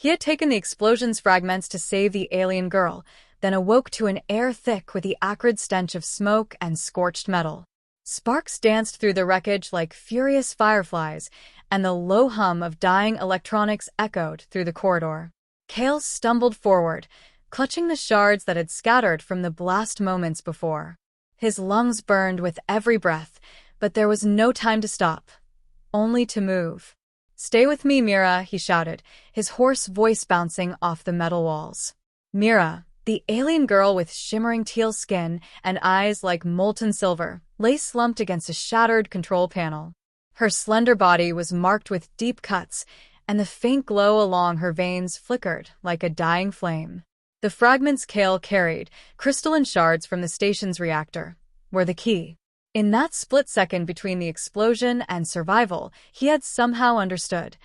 He had taken the explosion's fragments to save the alien girl, then awoke to an air thick with the acrid stench of smoke and scorched metal. Sparks danced through the wreckage like furious fireflies, and the low hum of dying electronics echoed through the corridor. Kale stumbled forward, clutching the shards that had scattered from the blast moments before. His lungs burned with every breath, but there was no time to stop, only to move. "Stay with me, Mira," he shouted, his hoarse voice bouncing off the metal walls. Mira, the alien girl with shimmering teal skin and eyes like molten silver, lay slumped against a shattered control panel. Her slender body was marked with deep cuts, and the faint glow along her veins flickered like a dying flame. The fragments Kale carried, crystalline shards from the station's reactor, were the key. In that split second between the explosion and survival, he had somehow understood.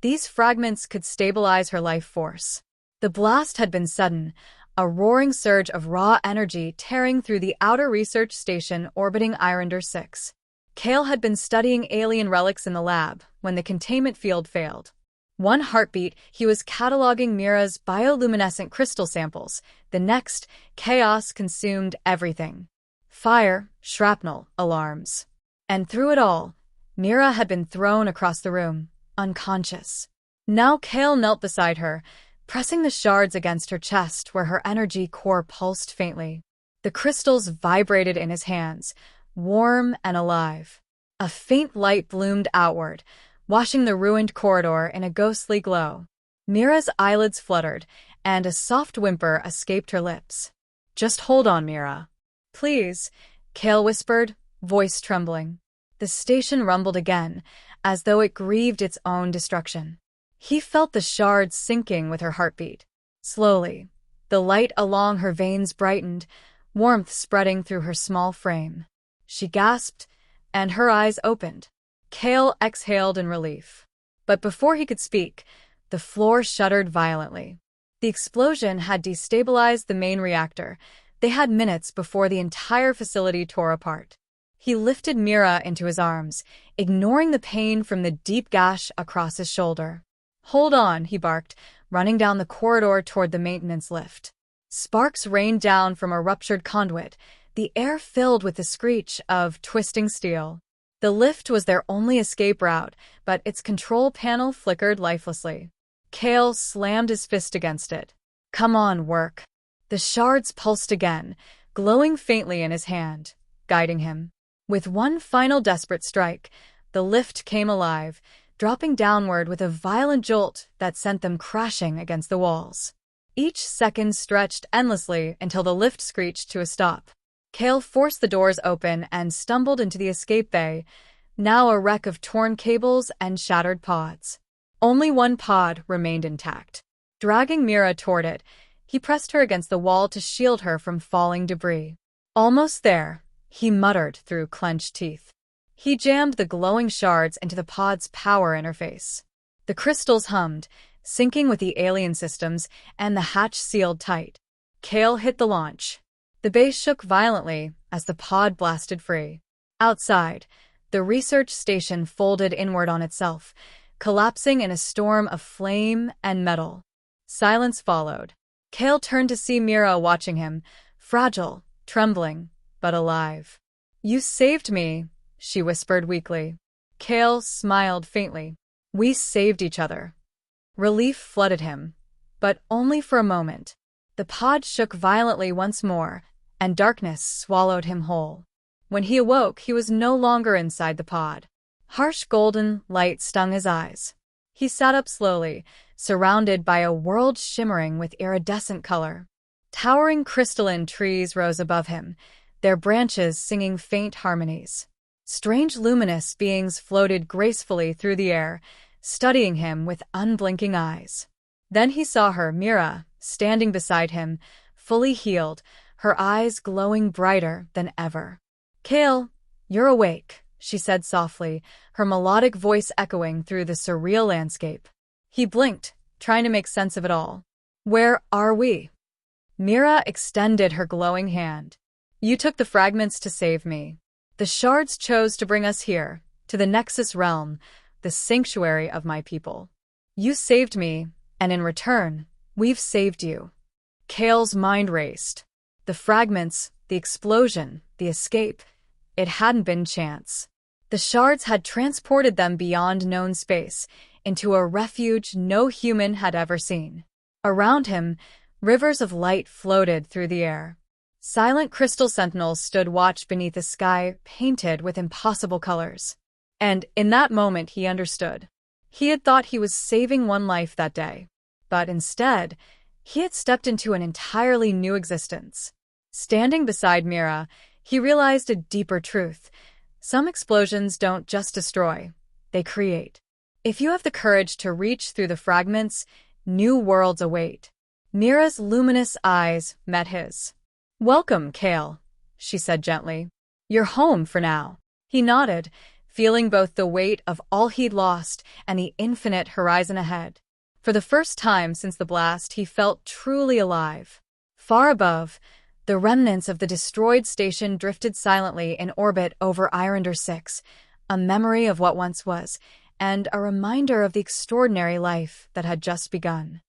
These fragments could stabilize her life force. The blast had been sudden, a roaring surge of raw energy tearing through the outer research station orbiting Ironder 6. Kale had been studying alien relics in the lab when the containment field failed. One heartbeat, he was cataloging Mira's bioluminescent crystal samples. The next, chaos consumed everything. Fire, shrapnel, alarms. And through it all, Mira had been thrown across the room, unconscious. Now Kale knelt beside her, pressing the shards against her chest where her energy core pulsed faintly. The crystals vibrated in his hands, warm and alive. A faint light bloomed outward, washing the ruined corridor in a ghostly glow. Mira's eyelids fluttered, and a soft whimper escaped her lips. "Just hold on, Mira. Please," Kale whispered, voice trembling. The station rumbled again, as though it grieved its own destruction. He felt the shards sinking with her heartbeat. Slowly, the light along her veins brightened, warmth spreading through her small frame. She gasped, and her eyes opened. Kale exhaled in relief. But before he could speak, the floor shuddered violently. The explosion had destabilized the main reactor. They had minutes before the entire facility tore apart. He lifted Mira into his arms, ignoring the pain from the deep gash across his shoulder. "Hold on," he barked, running down the corridor toward the maintenance lift. Sparks rained down from a ruptured conduit, the air filled with the screech of twisting steel. The lift was their only escape route, but its control panel flickered lifelessly. Kale slammed his fist against it. "Come on, work." The shards pulsed again, glowing faintly in his hand, guiding him. With one final desperate strike, the lift came alive, dropping downward with a violent jolt that sent them crashing against the walls. Each second stretched endlessly until the lift screeched to a stop. Kale forced the doors open and stumbled into the escape bay, now a wreck of torn cables and shattered pods. Only one pod remained intact. Dragging Mira toward it, he pressed her against the wall to shield her from falling debris. "Almost there," he muttered through clenched teeth. He jammed the glowing shards into the pod's power interface. The crystals hummed, syncing with the alien systems, and the hatch sealed tight. Kale hit the launch. The base shook violently as the pod blasted free. Outside, the research station folded inward on itself, collapsing in a storm of flame and metal. Silence followed. Kale turned to see Mira watching him, fragile, trembling, but alive. "You saved me," she whispered weakly. Kale smiled faintly. "We saved each other." Relief flooded him, but only for a moment. The pod shook violently once more, and darkness swallowed him whole. When he awoke, he was no longer inside the pod. Harsh golden light stung his eyes. He sat up slowly, surrounded by a world shimmering with iridescent color. Towering crystalline trees rose above him, their branches singing faint harmonies. Strange luminous beings floated gracefully through the air, studying him with unblinking eyes. Then he saw her, Mira, standing beside him, fully healed, her eyes glowing brighter than ever. "Kale, you're awake," she said softly, her melodic voice echoing through the surreal landscape. He blinked, trying to make sense of it all. "Where are we?" Mira extended her glowing hand. "You took the fragments to save me. The shards chose to bring us here, to the Nexus realm, the sanctuary of my people. You saved me, And in return, we've saved you. Kale's mind raced. The fragments, the explosion, the escape. It hadn't been chance. The shards had transported them beyond known space, into a refuge no human had ever seen. Around him, rivers of light floated through the air. Silent crystal sentinels stood watch beneath a sky painted with impossible colors. And in that moment he understood. He had thought he was saving one life that day. But instead, he had stepped into an entirely new existence. Standing beside Mira, he realized a deeper truth. Some explosions don't just destroy, they create. If you have the courage to reach through the fragments, new worlds await. Mira's luminous eyes met his. "Welcome, Kale," she said gently. "You're home for now." He nodded, feeling both the weight of all he'd lost and the infinite horizon ahead. For the first time since the blast, he felt truly alive. Far above, the remnants of the destroyed station drifted silently in orbit over Islander 6, a memory of what once was, and a reminder of the extraordinary life that had just begun.